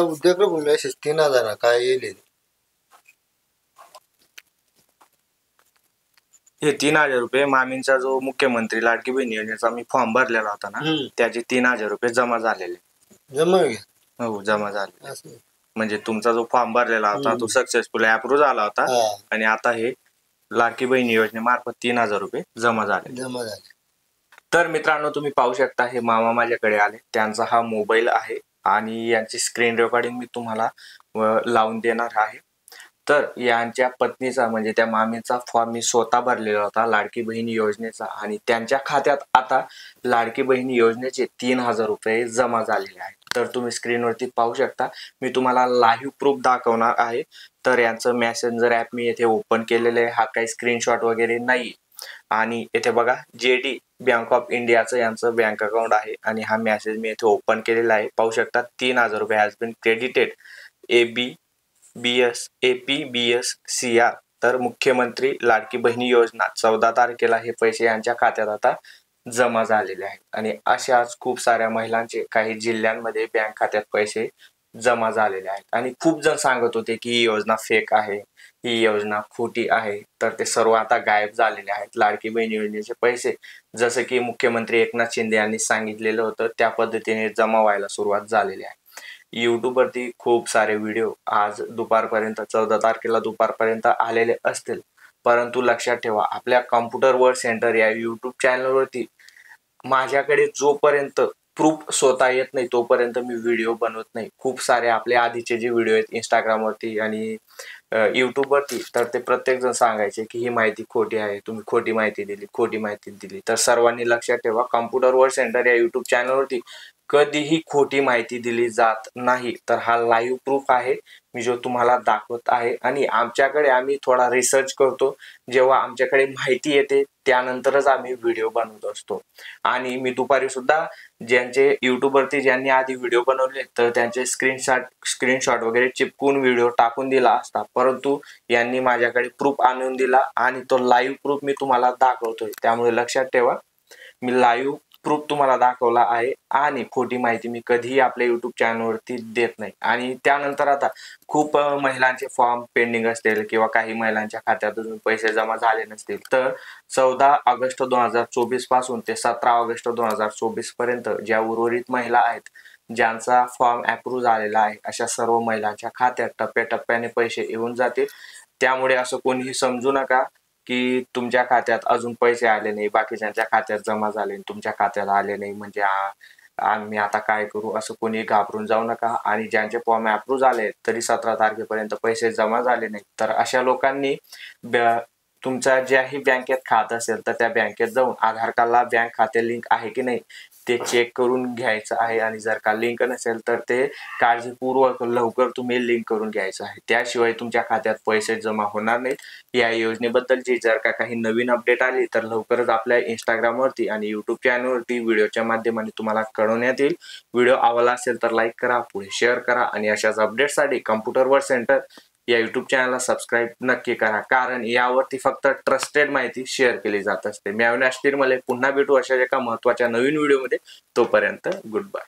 उद्योग मेसेज 3000 काय येईल हे 3000 रुपये मामींचा जो मुख्यमंत्री लाडकी बहीण योजनेचा मी फॉर्म भरलेला होता ना, त्याचे 3000 रुपये जमा झालेले. हो, जमा झाले. म्हणजे तुमचा जो फॉर्म भरलेला होता तो सक्सेसफुल अप्रूव्ह झाला होता आणि आता हे लाडकी बहीण योजनेमार्फत 3000 रुपये जमा झाले. तर मित्रांनो, तुम्ही पाहू शकता हे मामा माझ्याकडे आले. त्यांचा हा मोबाईल आहे आणि यांची स्क्रीन रेकॉर्डिंग मी तुम्हाला लावून देणार आहे. तर यांच्या पत्नीचा म्हणजे त्या मामीचा फॉर्म मी स्वतः भरलेला होता लाडकी बहीण योजनेचा आणि त्यांच्या खात्यात आता लाडकी बहीण योजनेचे 3000 रुपये जमा झालेले आहेत. तर तुम्ही स्क्रीनवरती पाहू शकता. मी तुम्हाला लाईव्ह प्रूफ दाखवणार आहे. तर यांचं मेसेंजर ॲप मी येथे ओपन केलेलं आहे. हा काही स्क्रीनशॉट वगैरे नाही. आणि येथे बघा JD बँक ऑफ इंडियाचं यांचं बँक अकाउंट आहे आणि हा मेसेज मी येथे ओपन केलेला आहे. पाहू शकता 3000 रुपये has been credited APBS CR. तर मुख्यमंत्री लाडकी बहीण योजना 14 तारखेला हे पैसे यांच्या खात्यात आता जमा झालेले आहेत. आणि अशाच खूप साऱ्या महिलांचे काही जिल्ह्यांमध्ये बँक खात्यात पैसे जमा झालेले आहेत. आणि खूप जण सांगत होते की ही योजना फेक आहे, ही योजना खोटी आहे. तर ते सर्व आता गायब झालेले आहेत. लाडकी बहीण योजनेचे पैसे जसं की मुख्यमंत्री एकनाथ शिंदे यांनी सांगितलेलं होतं त्या पद्धतीने जमा व्हायला सुरुवात झालेली आहे. यूट्यूबवरती खूप सारे व्हिडिओ आज दुपारपर्यंत 14 तारखेला दुपारपर्यंत आलेले असतील. परंतु लक्षात ठेवा, आपल्या कॉम्प्युटर वर्ल्ड सेंटर या यूट्यूब चॅनलवरती माझ्याकडे जोपर्यंत प्रूफ स्वतः येत नाही तोपर्यंत मी व्हिडिओ बनवत नाही. खूप सारे आपले आधीचे जे व्हिडिओ आहेत इंस्टाग्रामवरती आणि यूट्यूबवरती, तर ते प्रत्येक जण सांगायचे की ही माहिती खोटी आहे, तुम्ही खोटी माहिती दिली. तर सर्वांनी लक्षात ठेवा, कॉम्प्युटर वर्ल्ड सेंटर या यूट्यूब चॅनलवरती कधीही खोटी माहिती दिली जात नाही. तर हा लाईव्ह प्रूफ आहे मी जो तुम्हाला दाखवत आहे. आणि आम्ही थोडा रिसर्च करतो. जेव्हा आमच्याकडे माहिती येते त्यानंतरच आम्ही व्हिडिओ बनवत असतो. आणि मी दुपारी सुद्धा ज्यांचे यूट्यूबवरती ज्यांनी आधी व्हिडिओ बनवले तर त्यांचे स्क्रीनशॉट वगैरे चिपकून व्हिडिओ टाकून दिला असता, परंतु यांनी माझ्याकडे प्रूफ आणून दिला आणि तो लाईव्ह प्रूफ मी तुम्हाला दाखवतोय. त्यामुळे लक्षात ठेवा, मी लाईव्ह प्रूफ तुम्हाला दाखवला आहे आणि खोटी माहिती मी कधीही आपल्या यूट्यूब चॅनलवरती देत नाही. आणि त्यानंतर आता खूप महिलांचे फॉर्म पेंडिंग असतील किंवा काही महिलांच्या खात्यात अजून पैसे जमा झाले नसतील, तर 14 ऑगस्ट 2024 पासून ते 17 ऑगस्ट 2024 पर्यंत ज्या उर्वरित महिला आहेत ज्यांचा फॉर्म अप्रूव्ह झालेला आहे अशा सर्व महिलांच्या खात्यात टप्प्याटप्प्याने पैसे येऊन जातील. त्यामुळे असं कोणीही समजू नका की तुमच्या खात्यात अजून पैसे आले नाही, बाकीच्यांच्या खात्यात जमा झाले, तुमच्या खात्यात आले नाही म्हणजे आम्ही आता काय करू, असं कोणी घाबरून जाऊ नका. आणि ज्यांचे फॉर्म अप्रूव्ह झाले तरी 17 तारखेपर्यंत पैसे जमा झाले नाही, तर अशा लोकांनी तुमचा ज्याही बँकेत खातं असेल तर त्या बँकेत जाऊन आधार कार्डला बँक खाते लिंक आहे की नाही ते चेक करून घ्यायचं आहे. आणि जर का लिंक नसेल तर ते काळजीपूर्वक लवकर तुम्ही लिंक करून घ्यायचं आहे. त्याशिवाय तुमच्या खात्यात पैसे जमा होणार नाहीत. या योजनेबद्दलची जर का काही नवीन अपडेट आली तर लवकरच आपल्या इंस्टाग्रामवरती आणि यूट्यूब चॅनलवरती व्हिडिओच्या माध्यमाने तुम्हाला कळवण्यात येईल. व्हिडिओ आवडला असेल तर लाईक करा, पुढे शेअर करा आणि अशाच अपडेटसाठी कॉम्प्युटर वर्ल्ड सेंटर या यूट्यूब चॅनलला सबस्क्राईब नक्की करा, कारण यावरती फक्त ट्रस्टेड माहिती शेअर केली जात असते. मी अविनाश तिरमले पुन्हा भेटू अशा एका महत्त्वाच्या नवीन व्हिडिओमध्ये. तोपर्यंत गुड बाय.